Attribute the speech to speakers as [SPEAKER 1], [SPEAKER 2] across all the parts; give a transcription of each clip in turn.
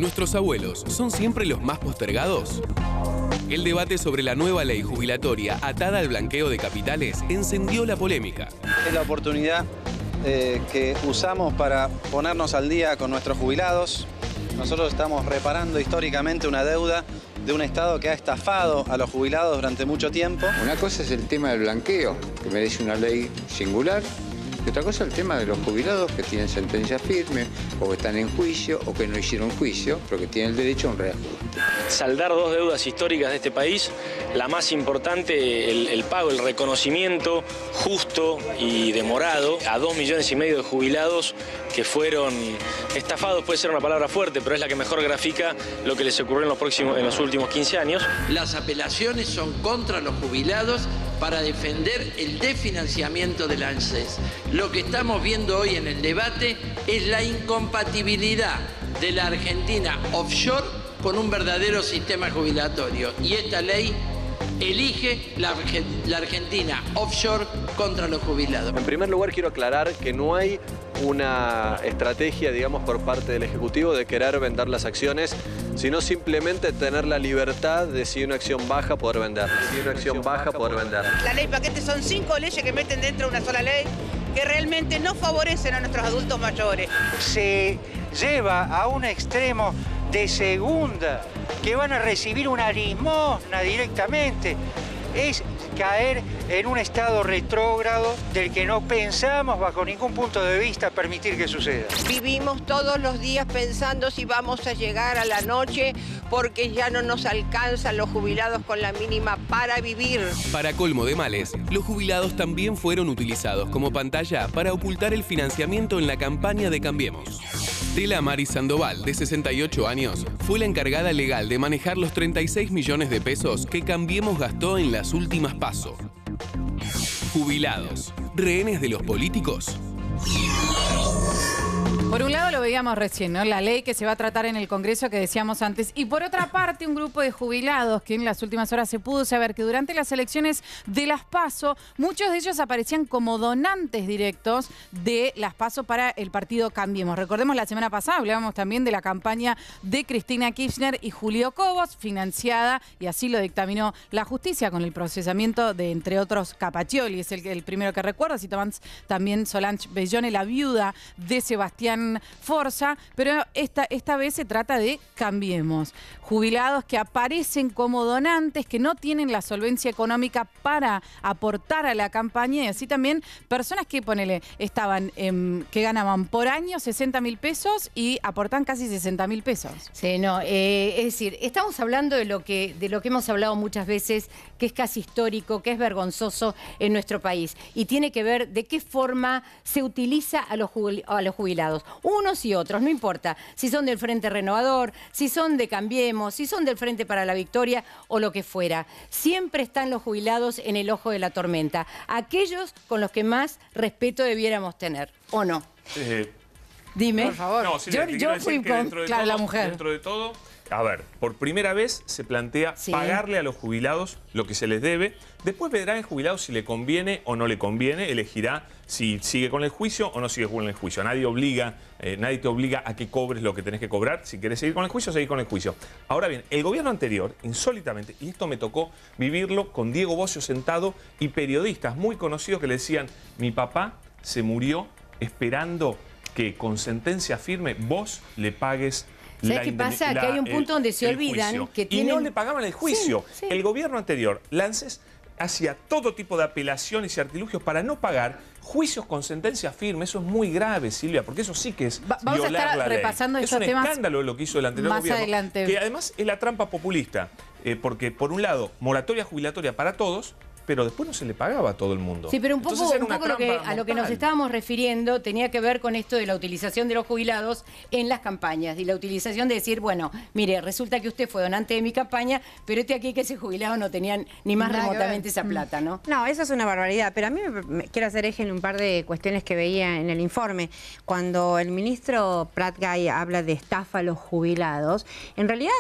[SPEAKER 1] ¿Nuestros abuelos son siempre los más postergados? El debate sobre la nueva ley jubilatoria atada al blanqueo de capitales encendió la polémica.
[SPEAKER 2] Es la oportunidad que usamos para ponernos al día con nuestros jubilados. Nosotros estamos reparando históricamente una deuda de un Estado que ha estafado a los jubilados durante mucho tiempo.
[SPEAKER 3] Una cosa es el tema del blanqueo, que merece una ley singular. Y otra cosa es el tema de los jubilados que tienen sentencia firme, o que están en juicio, o que no hicieron juicio, pero que tienen el derecho a un reajuste.
[SPEAKER 4] Saldar dos deudas históricas de este país, la más importante, el pago, el reconocimiento justo y demorado a 2,5 millones de jubilados que fueron estafados, puede ser una palabra fuerte, pero es la que mejor grafica lo que les ocurrió en los últimos 15 años.
[SPEAKER 5] Las apelaciones son contra los jubilados para defender el desfinanciamiento del ANSES. Lo que estamos viendo hoy en el debate es la incompatibilidad de la Argentina offshore con un verdadero sistema jubilatorio. Y esta ley elige la Argentina offshore contra los jubilados.
[SPEAKER 6] En primer lugar, quiero aclarar que no hay una estrategia, digamos, por parte del Ejecutivo de querer vender las acciones, sino simplemente tener la libertad de, si una acción baja, poder venderla. Si una acción baja, poder venderla.
[SPEAKER 7] La ley paquete son 5 leyes que meten dentro de una sola ley que realmente no favorecen a nuestros adultos mayores.
[SPEAKER 8] Se lleva a un extremo de segunda, que van a recibir una limosna directamente. Es caer en un estado retrógrado del que no pensamos bajo ningún punto de vista permitir que suceda.
[SPEAKER 9] Vivimos todos los días pensando si vamos a llegar a la noche porque ya no nos alcanzan los jubilados con la mínima para vivir.
[SPEAKER 1] Para colmo de males, los jubilados también fueron utilizados como pantalla para ocultar el financiamiento en la campaña de Cambiemos. Tela Mari Sandoval, de 68 años, fue la encargada legal de manejar los 36 millones de pesos que Cambiemos gastó en las últimas PASO. Jubilados, rehenes de los políticos.
[SPEAKER 10] Por un lado lo veíamos recién, ¿no? La ley que se va a tratar en el Congreso que decíamos antes. Y por otra parte, un grupo de jubilados que en las últimas horas se pudo saber que durante las elecciones de las PASO, muchos de ellos aparecían como donantes directos de las PASO para el partido Cambiemos. Recordemos, la semana pasada hablábamos también de la campaña de Cristina Kirchner y Julio Cobos, financiada, y así lo dictaminó la justicia con el procesamiento de, entre otros, Capaccioli, es el primero que recuerdo, si tomamos también Solange Bellone, la viuda de Sebastián Forza, pero esta vez se trata de Cambiemos. Jubilados que aparecen como donantes, que no tienen la solvencia económica para aportar a la campaña, y así también personas que, estaban, que ganaban por año 60.000 pesos y aportan casi 60.000 pesos.
[SPEAKER 11] Sí, no, es decir, estamos hablando de lo que hemos hablado muchas veces, que es casi histórico, que es vergonzoso en nuestro país, y tiene que ver de qué forma se utiliza a los jubilados. Unos y otros, no importa si son del Frente Renovador, si son de Cambiemos, si son del Frente para la Victoria o lo que fuera. Siempre están los jubilados en el ojo de la tormenta. Aquellos con los que más respeto debiéramos tener, ¿o no? Dime.
[SPEAKER 10] Por favor.
[SPEAKER 12] No, sí,
[SPEAKER 10] yo fui con, claro, la mujer.
[SPEAKER 12] Dentro de todo, a ver, por primera vez se plantea pagarle a los jubilados lo que se les debe. Después verá el jubilado si le conviene o no le conviene, elegirá si sigue con el juicio o no sigue con el juicio. Nadie te obliga a que cobres lo que tenés que cobrar. Si querés seguir con el juicio, seguir con el juicio. Ahora bien, el gobierno anterior, insólitamente, y esto me tocó vivirlo con Diego Bocio sentado y periodistas muy conocidos que le decían: mi papá se murió esperando que con sentencia firme vos le pagues.
[SPEAKER 11] ¿Sabes qué pasa? Que hay un punto donde se olvidan que tienen...
[SPEAKER 12] Y no le pagaban el juicio.
[SPEAKER 11] Sí.
[SPEAKER 12] El gobierno anterior, ANSES, hacía todo tipo de apelaciones y artilugios para no pagar juicios con sentencia firme. Eso es muy grave, Silvia, porque eso sí que es violar la ley.
[SPEAKER 10] Repasando
[SPEAKER 12] es
[SPEAKER 10] estos
[SPEAKER 12] un
[SPEAKER 10] temas
[SPEAKER 12] escándalo lo que hizo el anterior
[SPEAKER 10] más
[SPEAKER 12] gobierno.
[SPEAKER 10] Adelante.
[SPEAKER 12] Que además es la trampa populista. Porque, por un lado, moratoria jubilatoria para todos, pero después no se le pagaba a todo el mundo.
[SPEAKER 11] Sí, pero un poco a lo que nos estábamos refiriendo tenía que ver con esto de la utilización de los jubilados en las campañas y la utilización de decir, bueno, mire, resulta que usted fue donante de mi campaña, pero aquí que ese jubilado no tenían ni más remotamente esa plata, ¿no?
[SPEAKER 13] No, eso es una barbaridad, pero a mí me quiero hacer eje en un par de cuestiones que veía en el informe. Cuando el ministro Prat Gai habla de estafa a los jubilados, en realidad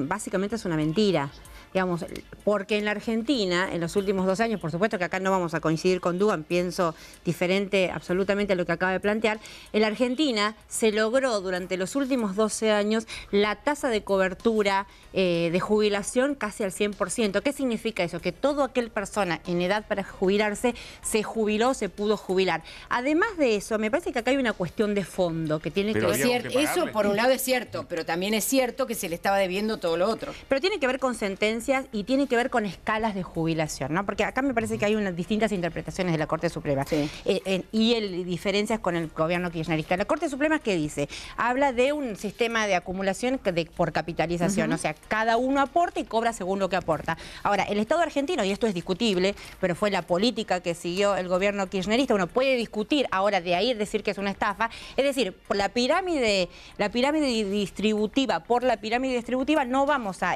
[SPEAKER 13] básicamente es una mentira. digamos, porque en la Argentina, en los últimos 2 años, por supuesto que acá no vamos a coincidir con Dugan, pienso diferente absolutamente a lo que acaba de plantear, en la Argentina se logró durante los últimos 12 años la tasa de cobertura de jubilación casi al 100%. ¿Qué significa eso? Que toda aquella persona en edad para jubilarse se jubiló, se pudo jubilar. Además de eso, me parece que acá hay una cuestión de fondo que tiene que ver...
[SPEAKER 11] Eso por un lado es cierto, pero también es cierto que se le estaba debiendo todo lo otro.
[SPEAKER 13] Pero tiene que ver con sentencias y tiene que ver con escalas de jubilación, ¿no? Porque acá me parece que hay unas distintas interpretaciones de la Corte Suprema y diferencias con el gobierno kirchnerista. La Corte Suprema, ¿qué dice? Habla de un sistema de acumulación por capitalización, o sea, cada uno aporta y cobra según lo que aporta. Ahora, el Estado argentino, y esto es discutible, pero fue la política que siguió el gobierno kirchnerista, uno puede discutir ahora de ahí decir que es una estafa, es decir, por la pirámide distributiva, no vamos a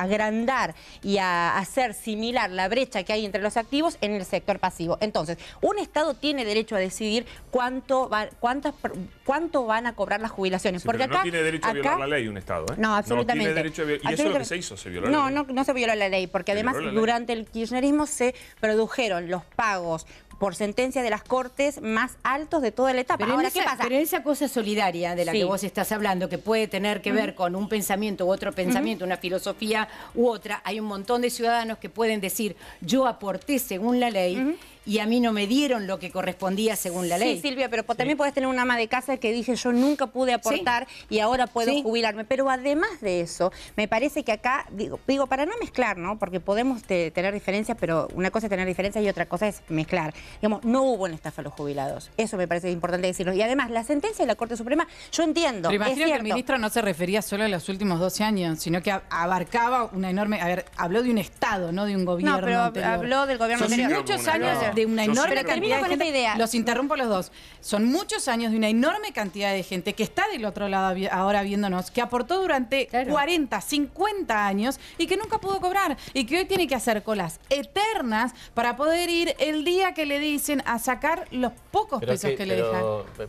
[SPEAKER 13] agrandar y a hacer similar la brecha que hay entre los activos en el sector pasivo. Entonces, un Estado tiene derecho a decidir cuánto van a cobrar las jubilaciones.
[SPEAKER 12] Sí,
[SPEAKER 13] porque
[SPEAKER 12] pero no tiene derecho a violar la ley un Estado, ¿eh?
[SPEAKER 13] No, absolutamente.
[SPEAKER 12] No tiene derecho a y eso es lo que se hizo, se violó la ley.
[SPEAKER 13] No se violó la ley, porque además durante el kirchnerismo se produjeron los pagos por sentencia de las Cortes más altos de toda la etapa.
[SPEAKER 11] Pero
[SPEAKER 13] ahora, ¿qué pasa?
[SPEAKER 11] Pero esa cosa solidaria de la que vos estás hablando, que puede tener que ver con un pensamiento u otro pensamiento, una filosofía u otra, hay un montón de ciudadanos que pueden decir, yo aporté según la ley y a mí no me dieron lo que correspondía según la ley.
[SPEAKER 13] Sí, Silvia, pero también podés tener una ama de casa que dice, yo nunca pude aportar y ahora puedo jubilarme. Pero además de eso, me parece que acá, digo para no mezclar, ¿no? Porque podemos tener diferencias, pero una cosa es tener diferencias y otra cosa es mezclar. Digamos, no hubo una estafa a los jubilados. Eso me parece importante decirlo. Y además, la sentencia de la Corte Suprema, yo entiendo,
[SPEAKER 10] pero imagino
[SPEAKER 13] es
[SPEAKER 10] que el ministro no se refería solo a los últimos 12 años, sino que abarcaba una enorme... A ver, habló de un Estado, no de un gobierno anterior.
[SPEAKER 13] Habló del gobierno anterior.
[SPEAKER 10] Son muchos años de una enorme cantidad de gente.
[SPEAKER 13] Idea.
[SPEAKER 10] Los interrumpo los dos. Son muchos años de una enorme cantidad de gente que está del otro lado ahora viéndonos, que aportó durante 40, 50 años y que nunca pudo cobrar y que hoy tiene que hacer colas eternas para poder ir el día que le dicen a sacar los pocos pesos que le dejan.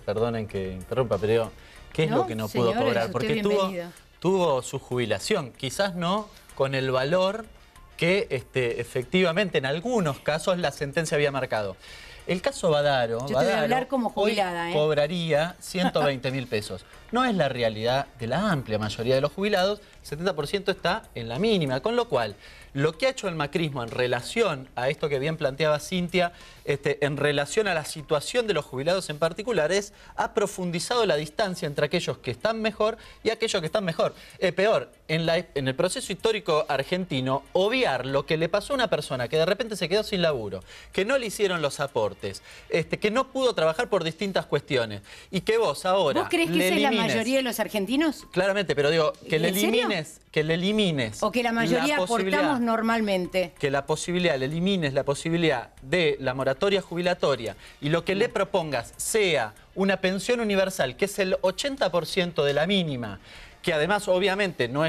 [SPEAKER 14] Perdonen que interrumpa, pero ¿qué es lo que no pudo cobrar? Porque tuvo su jubilación, quizás no con el valor que efectivamente en algunos casos la sentencia había marcado. El caso Badaro,
[SPEAKER 11] yo te voy a hablar como jubilada,
[SPEAKER 14] hoy cobraría 120.000 pesos. No es la realidad de la amplia mayoría de los jubilados, el 70% está en la mínima, con lo cual lo que ha hecho el macrismo en relación a esto que bien planteaba Cintia, en relación a la situación de los jubilados en particular, ha profundizado la distancia entre aquellos que están mejor y aquellos que están peor. En el proceso histórico argentino, obviar lo que le pasó a una persona que de repente se quedó sin laburo, que no le hicieron los aportes, que no pudo trabajar por distintas cuestiones, y que vos ahora...
[SPEAKER 11] ¿Vos creés que esa es la mayoría de los argentinos?
[SPEAKER 14] Claramente, pero digo, que le elimines...
[SPEAKER 11] O que la mayoría aportamos normalmente.
[SPEAKER 14] Que le elimines la posibilidad de la moratoria jubilatoria y lo que le propongas sea una pensión universal, que es el 80% de la mínima, que además obviamente no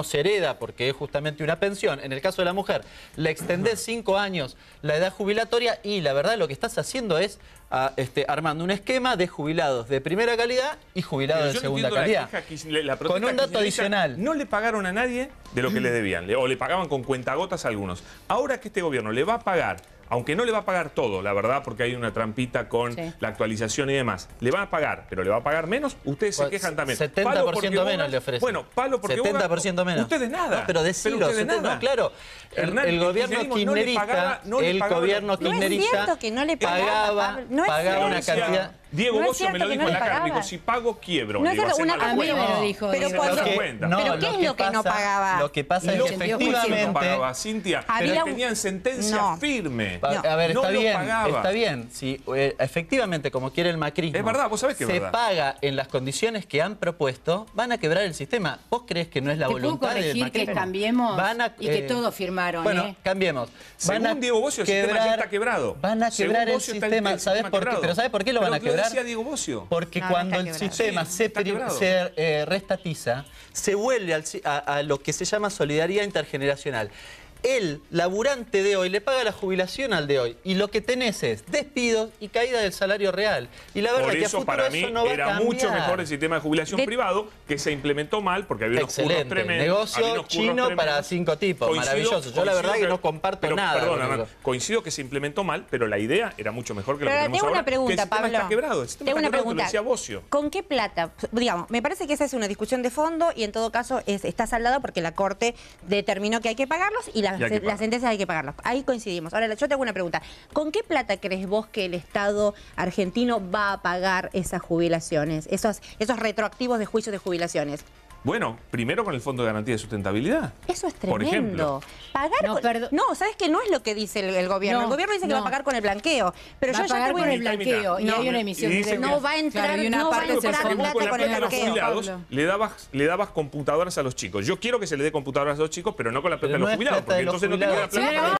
[SPEAKER 14] se hereda porque es justamente una pensión. En el caso de la mujer, le extendés 5 años la edad jubilatoria y la verdad lo que estás haciendo es armando un esquema de jubilados de primera calidad y jubilados de segunda calidad. Con un dato adicional.
[SPEAKER 12] No le pagaron a nadie de lo que le debían, o le pagaban con cuentagotas a algunos. Ahora que este gobierno le va a pagar, aunque no le va a pagar todo, la verdad, porque hay una trampita con la actualización y demás, le van a pagar, pero le va a pagar menos, ustedes se quejan también.
[SPEAKER 14] 70% menos le ofrecen.
[SPEAKER 12] Bueno, palo porque
[SPEAKER 14] 70% menos.
[SPEAKER 12] Ustedes nada.
[SPEAKER 14] No, pero decilo, no, claro. El gobierno kirchnerista, pagaba una cantidad...
[SPEAKER 12] Diego Bocio me lo dijo en la cara, me dijo, si pago, quiebro.
[SPEAKER 13] No es una
[SPEAKER 11] a mí me lo dijo.
[SPEAKER 13] Pero ¿qué es lo que no pagaba?
[SPEAKER 14] Lo que pasa es que efectivamente...
[SPEAKER 12] no pagaba, Cintia, pero tenían sentencia firme.
[SPEAKER 14] A ver, está bien. Si efectivamente, como quiere el macrismo,
[SPEAKER 12] es verdad, vos sabés que es verdad.
[SPEAKER 14] Se paga en las condiciones que han propuesto, van a quebrar el sistema. ¿Vos creés que no es la voluntad del macrismo?
[SPEAKER 11] Que cambiemos y que todos firmaron.
[SPEAKER 14] Bueno, cambiemos.
[SPEAKER 12] Según Diego Bocio, el sistema ya está quebrado.
[SPEAKER 14] Van a quebrar el sistema. ¿Sabés por qué? Pero ¿sabés por qué lo van a quebrar?
[SPEAKER 12] Decía Diego Bocio.
[SPEAKER 14] Porque cuando el sistema se restatiza, se vuelve a lo que se llama solidaridad intergeneracional. el laburante de hoy le paga la jubilación al de hoy. Y lo que tenés es despidos y caída del salario real. Y la verdad
[SPEAKER 12] Por
[SPEAKER 14] que
[SPEAKER 12] eso,
[SPEAKER 14] a futuro
[SPEAKER 12] para mí,
[SPEAKER 14] eso no va a
[SPEAKER 12] era
[SPEAKER 14] cambiar.
[SPEAKER 12] mucho mejor el sistema de jubilación privado, que se implementó mal porque había unos curros
[SPEAKER 14] Excelente.
[SPEAKER 12] tremendos.
[SPEAKER 14] Negocio chino para 5 tipos. Maravilloso. Yo la verdad que no comparto nada.
[SPEAKER 12] Perdón, coincido que se implementó mal, pero la idea era mucho mejor que lo que tenemos
[SPEAKER 13] tengo
[SPEAKER 12] ahora.
[SPEAKER 13] una pregunta,
[SPEAKER 12] que el sistema
[SPEAKER 13] Pablo.
[SPEAKER 12] está quebrado. El sistema
[SPEAKER 13] Tengo
[SPEAKER 12] está
[SPEAKER 13] una
[SPEAKER 12] quebrado, te lo
[SPEAKER 13] pregunta.
[SPEAKER 12] decía Bocio.
[SPEAKER 13] ¿Con qué plata? Digamos, me parece que esa es una discusión de fondo y en todo caso está saldado porque la Corte determinó que hay que pagarlos y las sentencias hay que pagarlos. Ahí coincidimos. Ahora, yo te hago una pregunta. ¿Con qué plata crees vos que el Estado argentino va a pagar esas jubilaciones, esos retroactivos de juicios de jubilaciones?
[SPEAKER 12] Bueno, primero con el Fondo de Garantía de Sustentabilidad.
[SPEAKER 13] Eso es
[SPEAKER 12] Por ejemplo.
[SPEAKER 13] tremendo. Pagar no, ¿sabes qué? No es lo que dice el gobierno.
[SPEAKER 11] No,
[SPEAKER 13] el gobierno dice que va a pagar con el blanqueo. Pero
[SPEAKER 11] Va
[SPEAKER 13] yo
[SPEAKER 11] a
[SPEAKER 13] ya
[SPEAKER 11] pagar
[SPEAKER 13] te voy
[SPEAKER 11] con
[SPEAKER 13] a
[SPEAKER 11] el blanqueo y hay una emisión de
[SPEAKER 13] no va a entrar,
[SPEAKER 10] Claro, y una
[SPEAKER 13] no va a
[SPEAKER 10] parte se
[SPEAKER 13] entrar
[SPEAKER 10] fue.
[SPEAKER 13] plata con el
[SPEAKER 12] de los
[SPEAKER 13] blanqueo.
[SPEAKER 12] jubilados le dabas computadoras a los chicos. Yo quiero que se le dé computadoras a los chicos, pero no con la plata de los jubilados, porque entonces no te queda plata.